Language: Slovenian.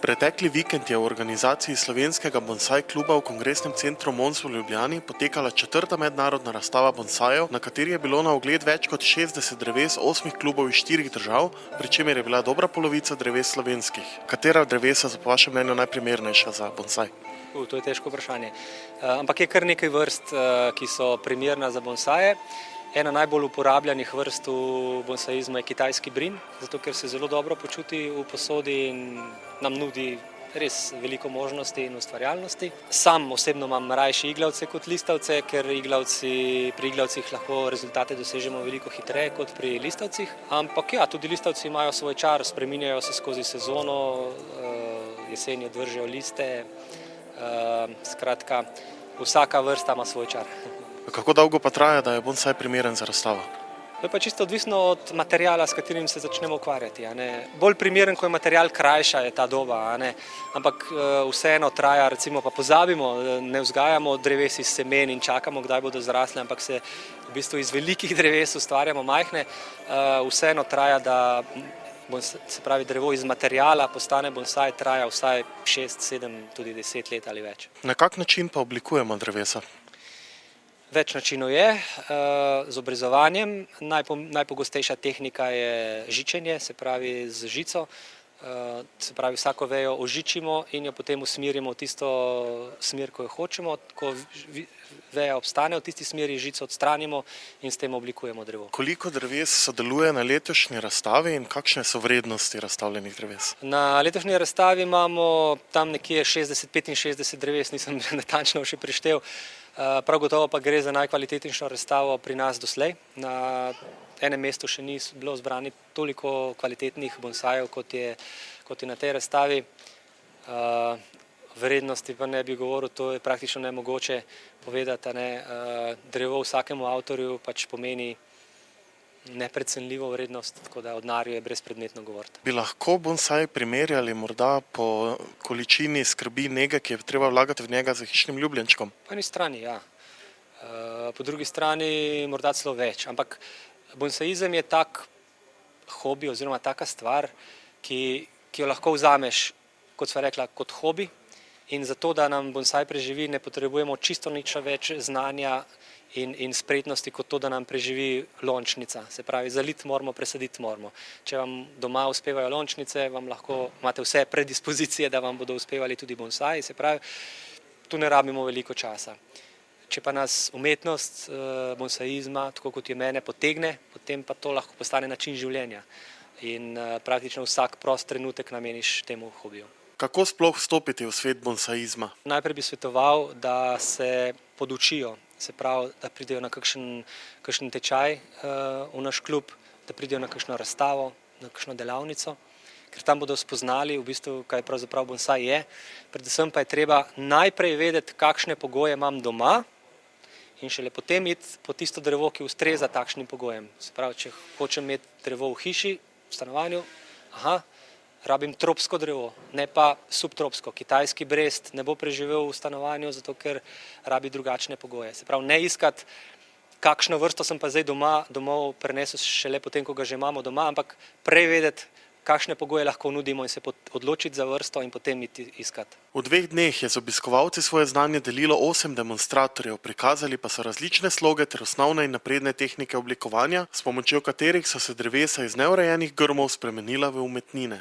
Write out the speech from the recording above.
Pretekli vikend je v organizaciji slovenskega bonsai kluba v kongresnem centru Mons v Ljubljani potekala 4. mednarodna razstava bonsajev, na kateri je bilo na ogled več kot 60 dreves 8 klubov iz 4 držav, pri čemer je bila dobra polovica dreves slovenskih. Katera drevesa so po vašem mnenju najprimernejša za bonsaj? To je težko vprašanje. Ampak je kar nekaj vrst, ki so primerna za bonsaje. Ena najbolj uporabljanih vrst v bonsaizmu je kitajski brin, zato ker se zelo dobro počuti v posodi in nam nudi res veliko možnosti in ustvarjalnosti. Sam osebno imam rajši iglavce kot listavce, ker pri iglavcih lahko rezultate dosežemo veliko hitreje kot pri listavcih. Ampak ja, tudi listavci imajo svoj čar, spreminjajo se skozi sezono, jeseni odvržejo liste. Skratka, vsaka vrsta ima svoj čar. Kako dolgo pa traja, da je bonsaj primeren za razstavo? To je pa čisto odvisno od materijala, s katerim se začnemo ukvarjati. Bolj primeren, ko je material krajša, je ta doba. Ampak vseeno traja, recimo pa pozabimo, ne vzgajamo dreves iz semen in čakamo, kdaj bodo zrasle, ampak se v bistvu iz velikih dreves ustvarjamo majhne. Vseeno traja, da se pravi drevo iz materijala postane bonsaj, traja vsaj 6, 7, tudi 10 let ali več. Na kak način pa oblikujemo drevesa? Več načinov je, z obrezovanjem. Najpogostejša tehnika je žičenje, se pravi z žico. Se pravi vsako vejo ožičimo in jo potem usmerimo v tisto smer, ko jo hočemo. Ko veja obstane v tisti smeri, žico odstranimo in s tem oblikujemo drevo. Koliko dreves sodeluje na letošnji razstavi in kakšne so vrednosti razstavljenih dreves? Na letošnji razstavi imamo tam nekje 60-65 dreves, nisem natančno še preštel. Prav gotovo pa gre za najkvalitetnejšo razstavo pri nas doslej. Na enem mestu še ni bilo zbrani toliko kvalitetnih bonsajev, kot je na tej razstavi. Vrednosti pa ne bi govoril, to je praktično nemogoče povedati. Drevo vsakemu avtorju pač pomeni neprecenljivo vrednost, tako da o denarju je brezpredmetno govoriti. Bi lahko bonsaj primerjali morda po količini skrbi, nege, ki je treba vlagati v njega za hišnim ljubljenčkom? Po eni strani, ja. Po drugi strani morda celo več. Ampak bonsaizem je tak hobi oziroma taka stvar, ki jo lahko vzameš, kot sva rekla, kot hobi. In zato, da nam bonsaj preživi, ne potrebujemo čisto nič več znanja in spretnosti, kot to, da nam preživi lončnica. Se pravi, zaliti moramo, presaditi moramo. Če vam doma uspevajo lončnice, imate vse predispozicije, da vam bodo uspevali tudi bonsaji. Se pravi, tu ne rabimo veliko časa. Če pa nas umetnost bonsaizma, tako kot je mene, potegne, potem pa to lahko postane način življenja. In praktično vsak prost trenutek nameniš temu hobiju. Kako sploh vstopiti v svet bonsaizma? Najprej bi svetoval, da se podučijo. Se pravi, da pridejo na kakšen tečaj v naš klub, da pridejo na kakšno razstavo, na kakšno delavnico, ker tam bodo spoznali v bistvu, kaj pravzaprav bonsaj je. Predvsem pa je treba najprej vedeti, kakšne pogoje imam doma in šele potem iti po tisto drevo, ki ustreza takšnim pogojem. Se pravi, če hočem imeti drevo v hiši, v stanovanju, rabim tropsko drevo, ne pa subtropsko. Kitajski brest ne bo preživel v stanovanju, zato ker rabi drugačne pogoje. Se pravi, ne iskati, kakšno vrsto sem pa zdaj domov prenesel šele potem, ko ga že imamo doma, ampak prej vedeti, kakšne pogoje lahko nudimo in se odločiti za vrsto in potem iti iskati. V 2 dneh je z obiskovalci svoje znanje delilo 8 demonstratorjev, prikazali pa so različne sloge ter osnovne in napredne tehnike oblikovanja, s pomočjo katerih so se drevesa iz neurejenih grmov spremenila v umetnine.